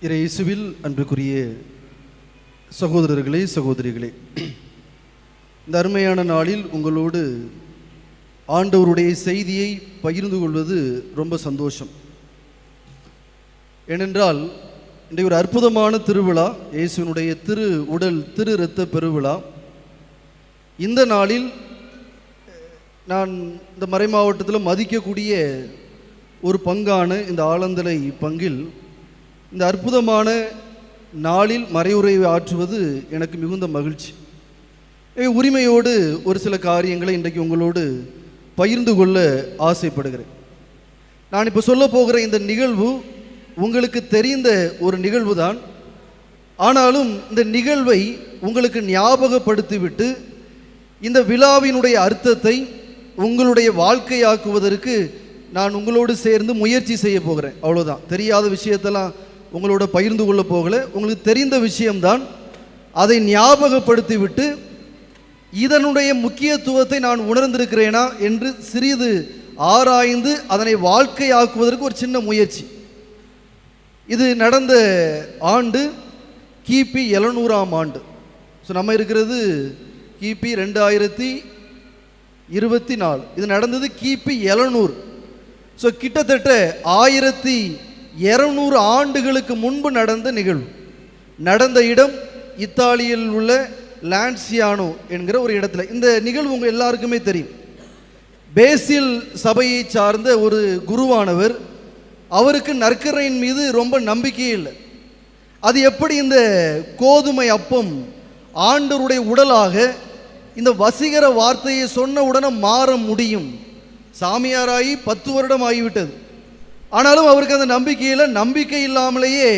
இயேசுவில் அன்புக்குரிய சகோதரர்களே, சகோதரிகளே, இந்த அருமையான நாளில் உங்களோடு ஆண்டவருடைய செய்தியை பகிர்ந்து கொள்வது ரொம்ப சந்தோஷம். ஏனென்றால் இன்றைக்கு ஒரு அற்புதமான திருவிழா, இயேசுவினுடைய திரு உடல் திரு இரத்த பெருவிழா. இந்த நாளில் நான் இந்த மறை மாவட்டத்தில் மதிக்கக்கூடிய ஒரு பங்கான இந்த ஆலந்தலை பங்கில் இந்த அற்புதமான நாளில் மறையுரை ஆற்றுவது எனக்கு மிகுந்த மகிழ்ச்சி. உரிமையோடு ஒரு சில காரியங்களை இன்றைக்கு உங்களோடு பகிர்ந்து கொள்ள ஆசைப்படுகிறேன். நான் இப்போ சொல்ல போகிற இந்த நிகழ்வு உங்களுக்கு தெரிந்த ஒரு நிகழ்வு தான். ஆனாலும் இந்த நிகழ்வை உங்களுக்கு ஞாபகப்படுத்திவிட்டு இந்த விழாவினுடைய அர்த்தத்தை உங்களுடைய வாழ்க்கையாக்குவதற்கு நான் உங்களோடு சேர்ந்து முயற்சி செய்ய போகிறேன். அவ்வளோதான். தெரியாத விஷயத்தெல்லாம் உங்களோட பகிர்ந்து கொள்ள போகல. உங்களுக்கு தெரிந்த விஷயம்தான். அதை ஞாபகப்படுத்திவிட்டு இதனுடைய முக்கியத்துவத்தை நான் உணர்ந்திருக்கிறேனா என்று சிறிது ஆராய்ந்து அதனை வாழ்க்கையாக்குவதற்கு ஒரு சின்ன முயற்சி. இது நடந்த ஆண்டு கிபி 700ஆம் ஆண்டு. ஸோ நம்ம இருக்கிறது கிபி 2024. இது நடந்தது கிபி 700. ஸோ கிட்டத்தட்ட 1200 ஆண்டுகளுக்கு முன்பு நடந்த நிகழ்வு. நடந்த இடம் இத்தாலியில் உள்ள லான்சியானோ என்கிற ஒரு இடத்துல. இந்த நிகழ்வு உங்கள் எல்லாருக்குமே தெரியும். பேசில் சபையை சார்ந்த ஒரு குருவானவர், அவருக்கு நற்கரையின் மீது ரொம்ப நம்பிக்கையே இல்லை. அது எப்படி இந்த கோதுமை அப்பம் ஆண்டவருடைய உடலாக இந்த வசீகர வார்த்தையை சொன்ன உடனே மாற முடியும்? சாமியாராகி 10 வருடம் ஆகிவிட்டது. ஆனாலும் அவருக்கு அந்த நம்பிக்கை இல்லாமலேயே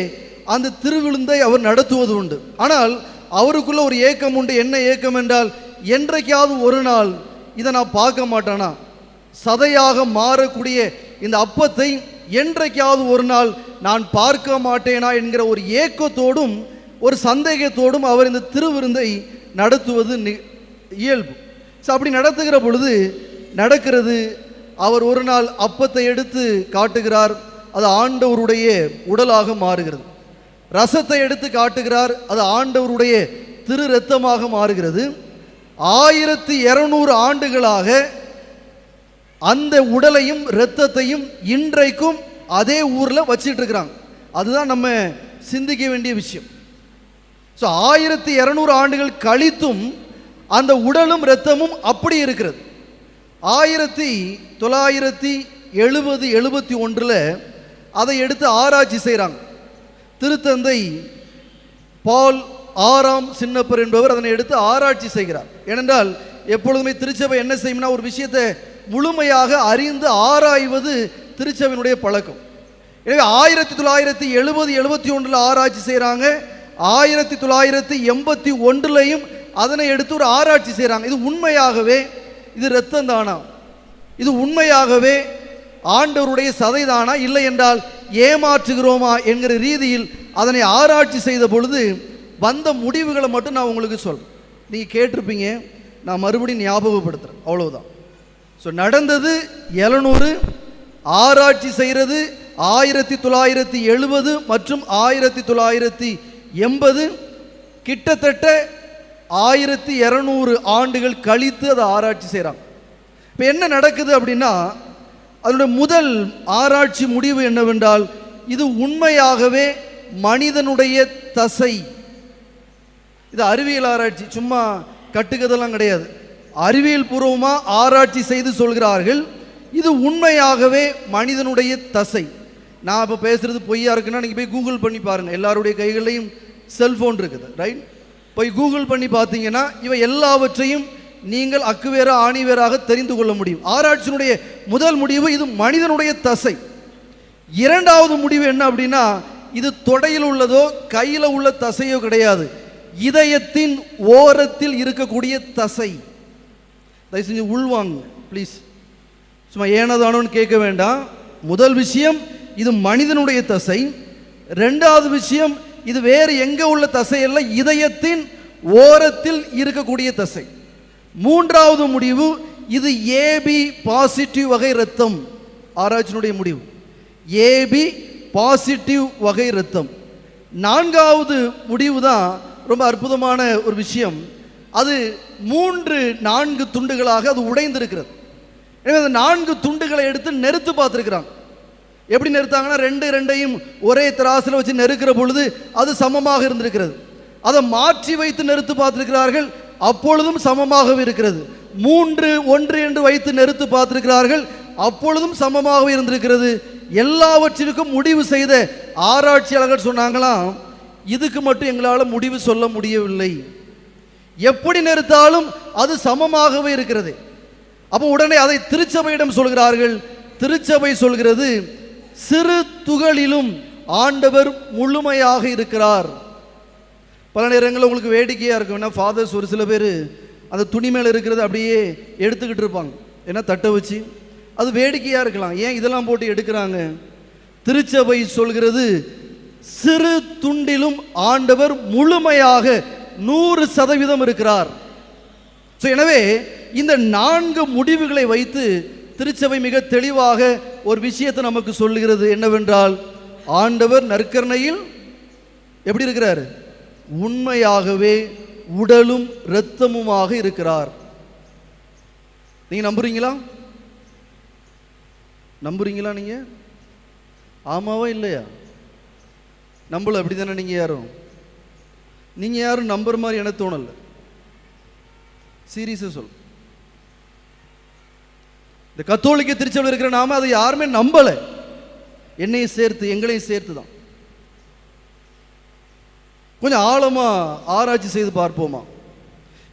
அந்த திருவிழுந்தை அவர் நடத்துவது உண்டு. ஆனால் அவருக்குள்ள ஒரு ஏக்கம் உண்டு. என்ன ஏக்கம் என்றால், என்றைக்காவது ஒரு நாள் இதை நான் பார்க்க மாட்டானா, சதையாக மாறக்கூடிய இந்த அப்பத்தை என்றைக்காவது ஒரு நாள் நான் பார்க்க மாட்டேனா என்கிற ஒரு ஏக்கத்தோடும் ஒரு சந்தேகத்தோடும் அவர் இந்த திருவிருந்தை நடத்துவது இயல்பு. ஸோ அப்படி நடத்துகிற பொழுது நடக்கிறது, அவர் ஒரு நாள் அப்பத்தை எடுத்து காட்டுகிறார், அது ஆண்டவருடைய உடலாக மாறுகிறது. ரசத்தை எடுத்து காட்டுகிறார், அது ஆண்டவருடைய திரு இரத்தமாக மாறுகிறது. 1200 ஆண்டுகளாக அந்த உடலையும் இரத்தத்தையும் இன்றைக்கும் அதே ஊரில் வச்சிட்டு இருக்கிறாங்க. அதுதான் நம்ம சிந்திக்க வேண்டிய விஷயம். ஸோ 1200 ஆண்டுகள் கழித்தும் அந்த உடலும் இரத்தமும் அப்படி இருக்கிறது. 1970-71 அதை எடுத்து ஆராய்ச்சி செய்கிறாங்க. திருத்தந்தை பால் 6ஆம் சின்னப்பர் என்பவர் அதனை எடுத்து ஆராய்ச்சி செய்கிறார். ஏனென்றால் எப்பொழுதுமே திருச்சபை என்ன செய்யும்னா, ஒரு விஷயத்தை முழுமையாக அறிந்து ஆராய்வது திருச்சபையினுடைய பழக்கம். எனவே 1970-71 ஆராய்ச்சி செய்கிறாங்க. 1981 அதனை எடுத்து ஒரு ஆராய்ச்சி செய்கிறாங்க. இது உண்மையாகவே இது இரத்தம் தானா, இது உண்மையாகவே ஆண்டவருடைய சதை தானா, இல்லை என்றால் ஏமாற்றுகிறோமா என்கிற ரீதியில் அதனை ஆராய்ச்சி செய்த பொழுது வந்த முடிவுகளை மட்டும் நான் உங்களுக்கு சொல்றேன். நீங்கள் கேட்டிருப்பீங்க, நான் மறுபடியும் ஞாபகப்படுத்துகிறேன், அவ்வளவுதான். ஸோ நடந்தது 700, ஆராய்ச்சி செய்கிறது 1970 மற்றும் 1980. கிட்டத்தட்ட 1200 ஆண்டுகள் கழித்து அதை ஆராய்ச்சி செய்கிறாங்க. இப்போ என்ன நடக்குது அப்படின்னா, அதனுடைய முதல் ஆராய்ச்சி முடிவு என்னவென்றால், இது உண்மையாகவே மனிதனுடைய தசை. இது அறிவியல் ஆராய்ச்சி, சும்மா கட்டுக்கதெல்லாம் கிடையாது. அறிவியல் பூர்வமாக ஆராய்ச்சி செய்து சொல்கிறார்கள், இது உண்மையாகவே மனிதனுடைய தசை. நான் இப்போ பேசுறது பொய்யா இருக்குன்னா நீங்கள் போய் கூகுள் பண்ணி பாருங்கள். எல்லாருடைய கைகளையும் செல்ஃபோன் இருக்குது, ரைட்? போய் கூகுள் பண்ணி பார்த்தீங்கன்னா இவை எல்லாவற்றையும் நீங்கள் அக்குவேரா ஆணிவேராக தெரிந்து கொள்ள முடியும். ஆராய்ச்சியினுடைய முதல் முடிவு இது மனிதனுடைய தசை. இரண்டாவது முடிவு என்ன அப்படின்னா, இது தொடையில் உள்ளதோ கையில் உள்ள தசையோ கிடையாது, இதயத்தின் ஓரத்தில் இருக்கக்கூடிய தசை. தயவு செஞ்சு உள்வாங்க ப்ளீஸ், சும்மா ஏனதானோன்னு கேட்க வேண்டாம். முதல் விஷயம் இது மனிதனுடைய தசை. ரெண்டாவது விஷயம் இது வேறு எங்கே உள்ள தசை அல்ல, இதயத்தின் ஓரத்தில் இருக்கக்கூடிய தசை. மூன்றாவது முடிவு இது ஏபி பாசிட்டிவ் வகை இரத்தம். ஆராய்ச்சியினுடைய முடிவு ஏபி பாசிட்டிவ் வகை இரத்தம். நான்காவது முடிவு தான் ரொம்ப அற்புதமான ஒரு விஷயம். அது 4 துண்டுகளாக அது உடைந்திருக்கிறது. எனவே அந்த 4 துண்டுகளை எடுத்து நெருத்து பார்த்துருக்கிறாங்க. எப்படி நெருத்தாங்கன்னா, 2 ஒரே திராசில் வச்சு நெருக்கிற பொழுது அது சமமாக இருந்திருக்கிறது. அதை மாற்றி வைத்து நெருத்து பார்த்திருக்கிறார்கள், அப்பொழுதும் சமமாகவே இருக்கிறது. 3 1 என்று வைத்து நெருத்து பார்த்திருக்கிறார்கள், அப்பொழுதும் சமமாகவே இருந்திருக்கிறது. எல்லாவற்றிற்கும் முடிவு செய்த ஆராய்ச்சியாளர்கள் சொன்னாங்களாம், இதுக்கு மட்டும் எங்களால் முடிவு சொல்ல முடியவில்லை, எப்படி நெருத்தாலும் அது சமமாகவே இருக்கிறது. அப்போ உடனே அதை திருச்சபையிடம் சொல்கிறார்கள். திருச்சபை சொல்கிறது, சிறு துகளிலும் ஆண்டவர் முழுமையாக இருக்கிறார். பல நேரங்களில் உங்களுக்கு வேடிக்கையாக இருக்கும், ஃபாதர்ஸ் ஒரு சில பேர் அந்த துணி மேலே இருக்கிறது அப்படியே எடுத்துக்கிட்டு இருப்பாங்க, ஏன்னா தட்டை வச்சு. அது வேடிக்கையாக இருக்கலாம், ஏன் இதெல்லாம் போட்டு எடுக்கிறாங்க? திருச்சபை சொல்கிறது, சிறு துண்டிலும் ஆண்டவர் முழுமையாக 100% இருக்கிறார். எனவே இந்த 4 முடிவுகளை வைத்து திருச்சபை மிக தெளிவாக ஒரு விஷயத்தை நமக்கு சொல்லுகிறது. என்னவென்றால், ஆண்டவர் நற்கருணையில் எப்படி இருக்கிறார்? உண்மையாகவே உடலும் இரத்தமுமாக இருக்கிறார். நீங்க நம்புறீங்களா? நம்புறீங்களா? நீங்க ஆமாவா இல்லையா? நம்பல அப்படி தானே? நீங்க யாரும் நம்புற மாதிரி எனக்கு தோணல. சீரியஸா சொல், இந்த கத்தோலிக்க திருச்சபையில் இருக்கிற நாம அதை யாருமே நம்பல, என்னையும் சேர்த்து எங்களையும் சேர்த்து தான். கொஞ்சம் ஆழமா ஆராய்ச்சி செய்து பார்ப்போமா?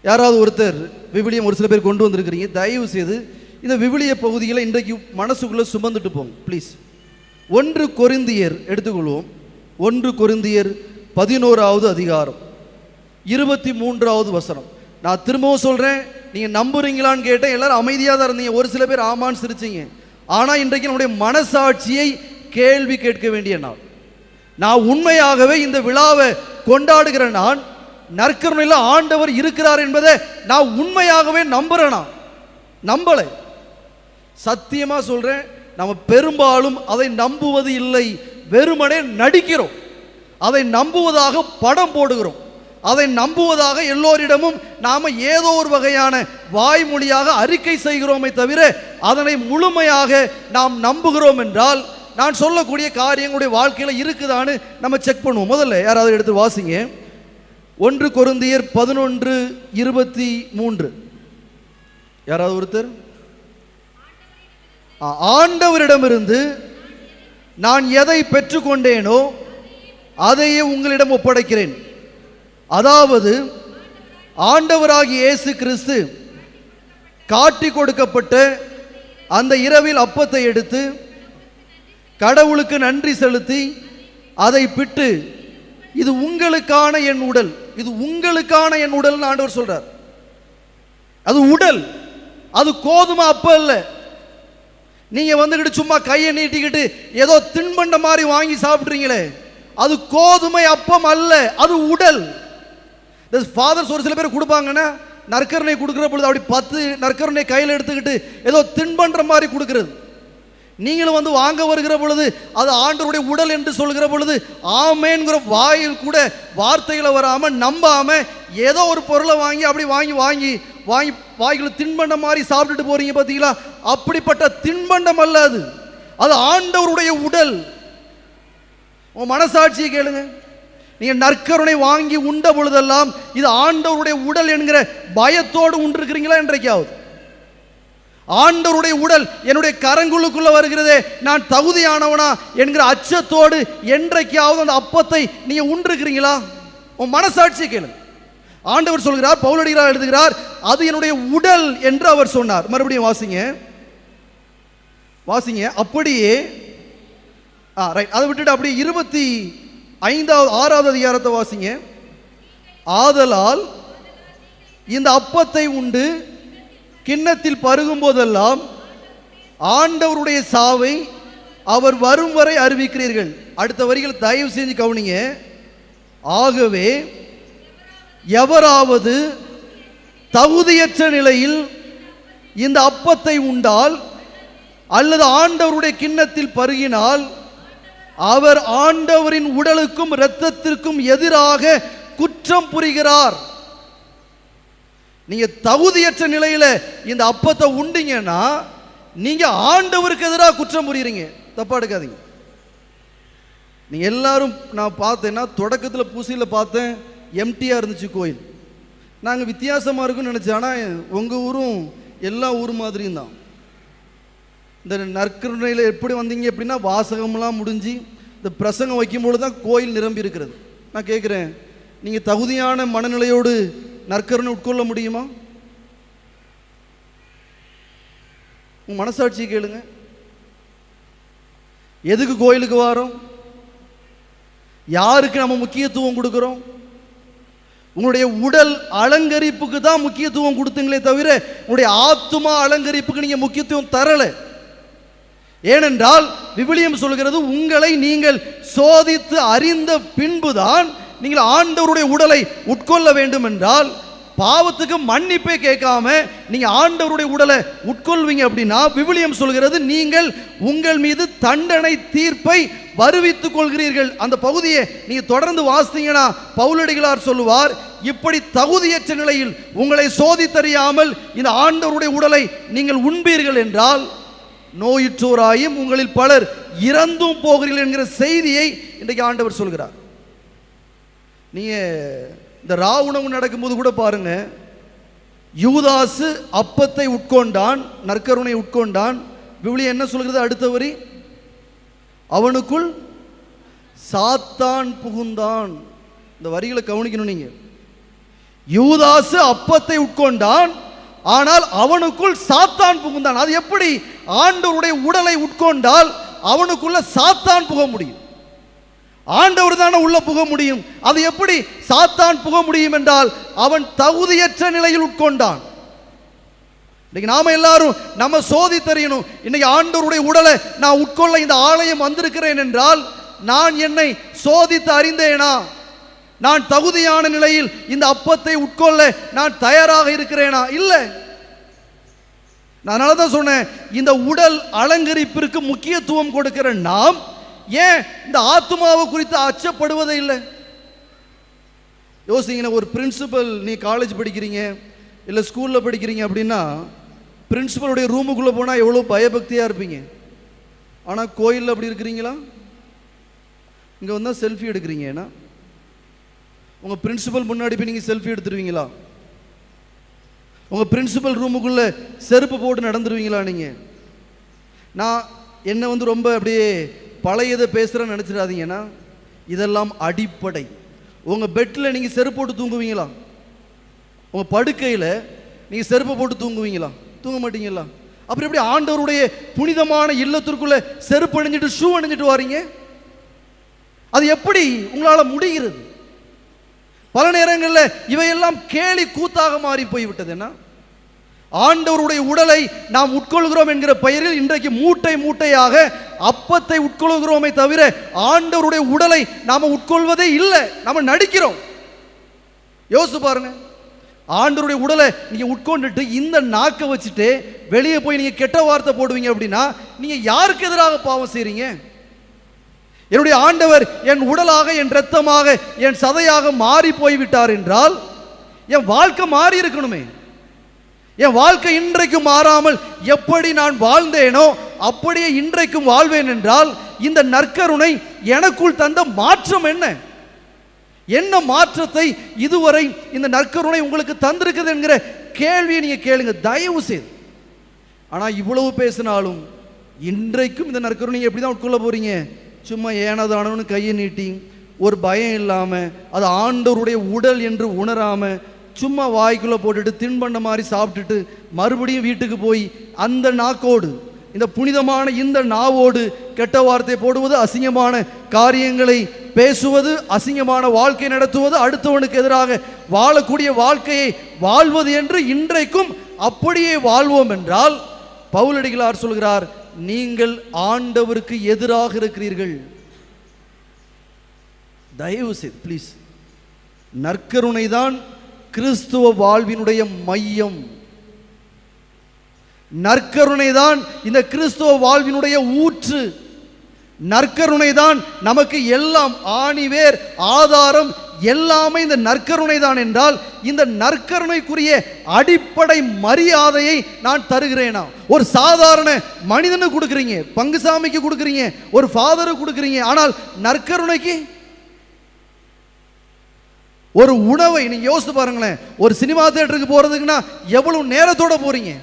யாராவது ஒருத்தர் விவிலியம் ஒரு சில பேர் கொண்டு வந்திருக்கிறீங்க, தயவு செய்து இந்த விவிலிய பகுதிகளை இன்றைக்கு மனசுக்குள்ள சுமந்துட்டு போங்க ப்ளீஸ். 1 கொரிந்தியர் எடுத்துக்கொள்வோம். 1 கொரிந்தியர் 11வது அதிகாரம் 23வது வசனம். நான் திரும்பவும் சொல்றேன், நீங்க நம்புறீங்களான்னு கேட்டேன், எல்லாரும் அமைதியாக தான் இருந்தீங்க. ஒரு சில பேர் ஆமான்னு சிரிச்சிங்க. ஆனா இன்றைக்கு நம்முடைய மனசாட்சியை கேள்வி கேட்க வேண்டிய நாள். நான் உண்மையாகவே இந்த விழாவை கொண்டாடுகிற நான் நற்கருணையில் ஆண்டவர் இருக்கிறார் என்பதை நான் உண்மையாகவே நம்புறேனா? நம்பலை. சத்தியமா சொல்றேன், நம்ம பெரும்பாலும் அதை நம்புவது இல்லை, வெறுமனே நடிக்கிறோம். அதை நம்புவதாக படம் போடுகிறோம், அதை நம்புவதாக எல்லோரிடமும் நாம ஏதோ ஒரு வகையான வாய்மொழியாக அறிக்கை செய்கிறோமே தவிர அதனை முழுமையாக நாம் நம்புகிறோம் என்றால் நான் சொல்லக்கூடிய காரியங்களுடைய வாழ்க்கையில் இருக்குதான்னு நம்ம செக் பண்ணுவோம். முதல்ல யாராவது எடுத்து வாசிங்க. 1 கொரிந்தியர் 11:23. யாராவது ஒருத்தர்? ஆண்டவரிடமிருந்து நான் எதை பெற்றுக்கொண்டேனோ அதையே உங்களிடம் ஒப்படைக்கிறேன். அதாவது ஆண்டவராகிய இயேசு கிறிஸ்து காட்டி கொடுக்கப்பட்ட அந்த இரவில் அப்பத்தை எடுத்து கடவுளுக்கு நன்றி செலுத்தி அதை பிட்டு, இது உங்களுக்கான என் உடல், இது உங்களுக்கான என் உடல் ஆண்டவர் சொல்றார். அது உடல், அது கோதுமை அப்பம் இல்லை. நீங்க வந்துக்கிட்டு சும்மா கையை நீட்டிக்கிட்டு ஏதோ தின்பண்ட மாதிரி வாங்கி சாப்பிட்றீங்களே, அது கோதுமை அப்பம் அல்ல, அது உடல். ஃபாதர்ஸ் ஒரு சில பேர் கொடுப்பாங்கன்னா, நற்கருணை கொடுக்கிற பொழுது அப்படி 10 நற்கருணை கையில் எடுத்துக்கிட்டு ஏதோ தின்பண்ற மாதிரி கொடுக்கிறது. நீங்களும் வந்து வாங்க வருகிற பொழுது அது ஆண்டவருடைய உடல் என்று சொல்கிற பொழுது ஆமேன்கிற வாயில் கூட வார்த்தைகளை வராம நம்பாம ஏதோ ஒரு பொருளை வாங்கி அப்படி வாங்கி வாங்கி வாங்கி வாய்களை தின்பண்டம் மாதிரி சாப்பிட்டுட்டு போறீங்க பார்த்தீங்களா? அப்படிப்பட்ட தின்பண்டம் அல்ல அது, அது ஆண்டவருடைய உடல். உன் மனசாட்சியை கேளுங்க. நீங்க நற்கருணை வாங்கி உண்ட பொழுதெல்லாம் இது ஆண்டவருடைய உடல் என்கிற பயத்தோடு உண்டிருக்கிறீங்களா? என்றைக்காவது ஆண்டவருடைய உடல் என்னுடைய கரங்களுக்குள்ள வருகிறதே, நான் தகுதியானவனா என்கிற அச்சத்தோடு என்றைக்காவது அந்த அப்பத்தை நீங்க உண்டிருக்கிறீங்களா? உன் மனசாட்சியை கேளுங்க. ஆண்டவர் சொல்கிறார், பவுலடிகளார் எழுதுகிறார், அது என்னுடைய உடல் என்று அவர் சொன்னார். மறுபடியும் வாசிங்க வாசிங்க. அப்படியே ரைட், அதை விட்டுட்டு அப்படியே 25வது அதிகாரத்தை வாசிங்க. ஆதலால் இந்த அப்பத்தை உண்டு கிண்ணத்தில் பருகும் போதெல்லாம் ஆண்டவருடைய சாவை அவர் வரும் வரை அறிவிக்கிறீர்கள். அடுத்த வரிகள் தயவு செஞ்சு கவனிங்க. ஆகவே எவராவது தகுதியற்ற நிலையில் இந்த அப்பத்தை உண்டால் அல்லது ஆண்டவருடைய கிண்ணத்தில் பருகினால் அவர் ஆண்டவரின் உடலுக்கும் இரத்தத்திற்கும் எதிராக குற்றம் புரிகிறார். நீங்க தகுதியற்ற நிலையில இந்த அப்பத்தை உண்டீங்கன்னா நீங்க ஆண்டவருக்கு எதிராக குற்றம் புரியுறீங்க. தப்பா எடுக்காதீங்க. நீங்க எல்லாரும், நான் பார்த்தேன்னா தொடக்கத்தில் பூசையில் பார்த்தேன், எம்டியா இருந்துச்சு கோயில். நாங்கள் வித்தியாசமாக இருக்குன்னு நினச்சேன். ஆனால் உங்கள் ஊரும் எல்லா ஊர் மாதிரியும் தான். இந்த நற்கருணையில் எப்படி வந்தீங்க அப்படின்னா வாசகம்லாம் முடிஞ்சு இந்த பிரசங்கம் வைக்கும்போது தான் கோயில் நிரம்பி இருக்கிறது. நான் கேட்குறேன், நீங்கள் தகுதியான மனநிலையோடு நற்கருணை உட்கொள்ள முடியுமா? உங்கள் மனசாட்சியை கேளுங்க. எதுக்கு கோயிலுக்கு வாரோம்? யாருக்கு நம்ம முக்கியத்துவம் கொடுக்குறோம்? உங்களுடைய உடல் அலங்கரிப்புக்கு தான் முக்கியத்துவம் கொடுத்தீங்களே தவிர உங்களுடைய ஆத்துமா அலங்கரிப்புக்கு நீங்க முக்கியத்துவம் தரல. ஏனென்றால் விவிலியம் சொல்கிறது, உங்களை நீங்கள் சோதித்து அறிந்த பின்புதான் நீங்கள் ஆண்டவருடைய உடலை உட்கொள்ள வேண்டும் என்றால், பாவத்துக்கு மன்னிப்பே கேட்காம நீங்க ஆண்டவருடைய உடலை உட்கொள்வீங்க அப்படின்னா விவிலியம் சொல்கிறது, நீங்கள் உங்கள் மீது தண்டனை தீர்ப்பை வருவித்துக் கொள்கிறீர்கள். அந்த பகுதியை நீங்க தொடர்ந்து வாசித்தீங்கன்னா பவுலடிகளார் சொல்லுவார், இப்படி தகுதியற்ற நிலையில் உங்களை சோதித்தறியாமல் இந்த ஆண்டவருடைய உடலை நீங்கள் உண்பீர்கள் என்றால் நோயுற்றோராயும் உங்களில் பலர் இறந்தும் போகிறீர்கள் என்கிற செய்தியை இன்றைக்கு ஆண்டவர் சொல்கிறார். நீங்க இந்த உணவு நடக்கும்போது கூட பாருங்க, யூதாசு அப்பத்தை உட்கொண்டான், நற்கருணை உட்கொண்டான். விவிலியம் என்ன சொல்கிறது அடுத்த வரி? அவனுக்குள் சாத்தான் புகுந்தான். இந்த வரிகளை கவனிக்கணும் நீங்க. யூதாசு அப்பத்தை உட்கொண்டான், ஆனால் அவனுக்குள் சாத்தான் புகுந்தான். அது எப்படி? ஆண்டவருடைய உடலை உட்கொண்டால் அவனுக்குள்ள சாத்தான் புக முடியும். ஆண்டவர் தானே உள்ள புக முடியும். அது எப்படி சாத்தான் புக முடியும் என்றால் அவன் தகுதியற்ற நிலையில் உட்கொண்டான். இன்னைக்கு நாம எல்லாரும் நம்ம சோதித்தறியணும். இன்னைக்கு ஆண்டவருடைய உடலை நான் உட்கொள்ள இந்த ஆலயம் வந்திருக்கிறேன் என்றால் நான் என்னை சோதித்து அறிந்தேனா? நான் தகுதியான நிலையில் இந்த அப்பத்தை உட்கொள்ள நான் தயாராக இருக்கிறேனா? இல்லை. அதனால தான் சொன்னேன், இந்த உடல் அலங்கரிப்பிற்கு முக்கியத்துவம் கொடுக்கிற நாம் ஏன் இந்த ஆத்மாவை குறித்து அச்சப்படுவதே இல்லை? யோசிங்க, ஒரு பிரின்சிபல், நீ காலேஜ் படிக்கிறீங்க இல்லை ஸ்கூலில் படிக்கிறீங்க அப்படின்னா பிரின்சிபலுடைய ரூமுக்குள்ளே போனால் எவ்வளோ பயபக்தியாக இருப்பீங்க. ஆனால் கோயிலில் அப்படி இருக்கிறீங்களா? இங்கே வந்தால் செல்ஃபி எடுக்கிறீங்க. ஏன்னா உங்கள் பிரின்சிபல் முன்னாடி போய் நீங்கள் செல்ஃபி எடுத்துருவீங்களா? உங்கள் பிரின்சிபல் ரூமுக்குள்ளே செருப்பு போட்டு நடந்துருவீங்களா? நீங்கள் நான் என்ன ரொம்ப அப்படியே பழையதை பேசுகிறேன்னு நினச்சிடாதீங்கன்னா, இதெல்லாம் அடிப்படை. உங்கள் பெட்டில் நீங்கள் செருப்பு போட்டு தூங்குவீங்களா? உங்கள் படுக்கையில் நீங்கள் செருப்பு போட்டு தூங்குவீங்களா? தூங்க மாட்டீங்களா? அப்புறம் எப்படி ஆண்டவருடைய புனிதமான இல்லத்திற்குள்ளே செருப்பு அணிஞ்சிட்டு ஷூ அணிஞ்சிட்டு வாரீங்க? அது எப்படி உங்களால் முடிகிறது? பல நேரங்களில் இவையெல்லாம் கேலி கூத்தாக மாறி போய்விட்டது. என்ன, ஆண்டவருடைய உடலை நாம் உட்கொள்கிறோம் என்கிற பெயரில் இன்றைக்கு மூட்டை மூட்டையாக அப்பத்தை உட்கொள்கிறோமே தவிர ஆண்டவருடைய உடலை நாம உட்கொள்வதே இல்லை. நாம நடிக்கிறோம். யோசிச்சு பாருங்க, ஆண்டவருடைய உடலை நீங்க உட்கொண்டுட்டு இந்த நாக்கை வச்சுட்டு வெளியே போய் நீங்க கெட்ட வார்த்தை போடுவீங்க அப்படின்னா நீங்க யாருக்கு எதிராக பாவம் செய்றீங்க? என்னுடைய ஆண்டவர் என் உடலாக, என் இரத்தமாக, என் சதையாக மாறி போய்விட்டார் என்றால் என் வாழ்க்கை மாறி இருக்கணுமே. என் வாழ்க்கை இன்றைக்கும் மாறாமல் எப்படி நான் வாழ்ந்தேனோ அப்படியே இன்றைக்கும் வாழ்வேன் என்றால் இந்த நற்கருணை எனக்குள் தந்த மாற்றம் என்ன? என்ன மாற்றத்தை இதுவரை இந்த நற்கருணை உங்களுக்கு தந்திருக்குது என்கிற கேள்வியை நீங்க கேளுங்க, தயவு செய்து. ஆனா இவ்வளவு பேசினாலும் இன்றைக்கும் இந்த நற்கருணை எப்படி தான் உட்கொள்ள போறீங்க? சும்மா ஏனதானவனு கையை நீட்டி ஒரு பயம் இல்லாம, அது ஆண்டவருடைய உடல் என்று உணராம, சும்மா வாய்க்குள்ள போட்டுட்டு தின்பண்ட மாதிரி சாப்பிட்டுட்டு மறுபடியும் வீட்டுக்கு போய் அந்த நாக்கோடு, இந்த புனிதமான இந்த நாவோடு கெட்ட வார்த்தை போடுவது, அசிங்கமான காரியங்களை பேசுவது, அசிங்கமான வாழ்க்கை நடத்துவது, அடுத்தவனுக்கு எதிராக வாழக்கூடிய வாழ்க்கையை வாழ்வது என்று இன்றைக்கும் அப்படியே வாழ்வோம் என்றால் பவுலடிகளார் சொல்கிறார், நீங்கள் ஆண்டவருக்கு எதிராக இருக்கிறீர்கள். தயவு செய்து ப்ளீஸ், நற்கருணை தான் கிறிஸ்துவ வாழ்வினுடைய மையம். நற்கருணை தான் இந்த கிறிஸ்துவ வாழ்வினுடைய ஊற்று. நற்கருணை தான் நமக்கு எல்லாம், ஆணிவேர் ஆதாரம் எல்லாமே இந்த நற்கருணை தான் என்றால், இந்த நற்கருணைக்குரிய அடிப்படை மரியாதையை நான் தருகிறேனா? ஒரு சாதாரண மனிதனுக்கு கொடுக்குறீங்க, பங்குசாமிக்கு கொடுக்குறீங்க, ஒரு ஃபாதருக்கு கொடுக்குறீங்க, ஆனால் நற்கருணைக்கு ஒரு உணவை நீங்க யோசித்து பாருங்களேன். ஒரு சினிமா தியேட்டருக்கு போறதுக்குன்னா எவ்வளவு நேரத்தோட போறீங்க?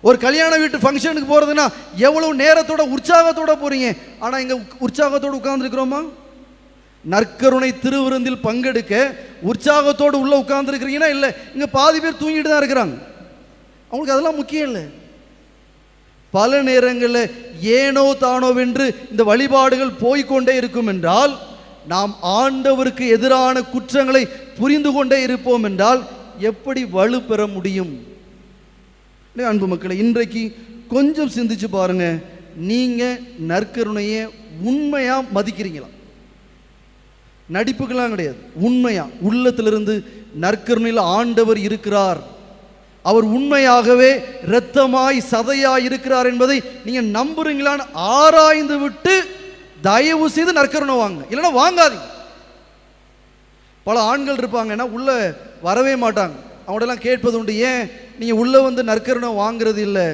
ஒரு கல்யாண வீட்டு ஃபங்க்ஷனுக்கு போறதுன்னா எவ்வளவு நேரத்தோட உற்சாகத்தோட போறீங்க? ஆனா இங்க உற்சாகத்தோடு உட்கார்ந்துருக்கிறோமா? நற்கருணை திருவிருந்தில் பங்கெடுக்க உற்சாகத்தோடு உள்ள உட்கார்ந்துருக்கிறீங்கன்னா இல்லை. இங்க பாதி பேர் தூங்கிட்டு தான் இருக்கிறாங்க. அவங்களுக்கு அதெல்லாம் முக்கியம் இல்லை. பல நேரங்களில் ஏனோ தானோ வென்று இந்த வழிபாடுகள் போய்கொண்டே இருக்கும் என்றால், நாம் ஆண்டவருக்கு எதிரான குற்றங்களை புரிந்து கொண்டே இருப்போம் என்றால் எப்படி வலு பெற முடியும்? அன்பு மக்களை, இன்றைக்கு கொஞ்சம் சிந்திச்சு பாருங்க. நீங்க நற்கருணையை உண்மையா மதிக்கிறீங்களா? நடிப்புக்கெல்லாம் கிடையாது, உண்மையா உள்ளத்திலிருந்து நற்கருணையில் ஆண்டவர் இருக்கிறார், அவர் உண்மையாகவே இரத்தமாய் சதையாய் இருக்கிறார் என்பதை நீங்க நம்புறீங்களான்னு ஆராய்ந்து விட்டு தயவு செய்து நற்கருணை வாங்க, இல்லைன்னா வாங்காதீங்க. பல ஆண்கள் இருப்பாங்கன்னா உள்ள வரவே மாட்டாங்க. அவங்களெல்லாம் கேட்பது உண்டு, ஏன் நீங்கள் உள்ளே வந்து நற்கருணை வாங்கிறது இல்லை?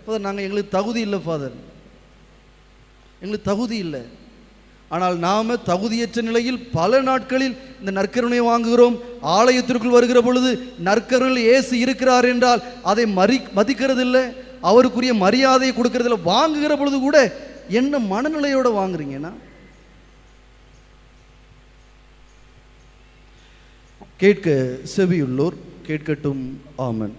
ஃபாதர், நாங்கள் எங்களுக்கு தகுதி இல்லை ஃபாதர், எங்களுக்கு தகுதி இல்லை. ஆனால் நாம் தகுதியற்ற நிலையில் பல நாட்களில் இந்த நற்கருணையை வாங்குகிறோம். ஆலயத்திற்குள் வருகிற பொழுது நற்கருணையில் இயேசு இருக்கிறார் என்றால் அதை மதிக்கிறது இல்லை, அவருக்குரிய மரியாதையை கொடுக்கறதில்லை. வாங்குகிற பொழுது கூட என்ன மனநிலையோடு வாங்குறீங்கன்னா? கேட்க செவியுள்ளோர் கேட்கட்டும். ஆமென்.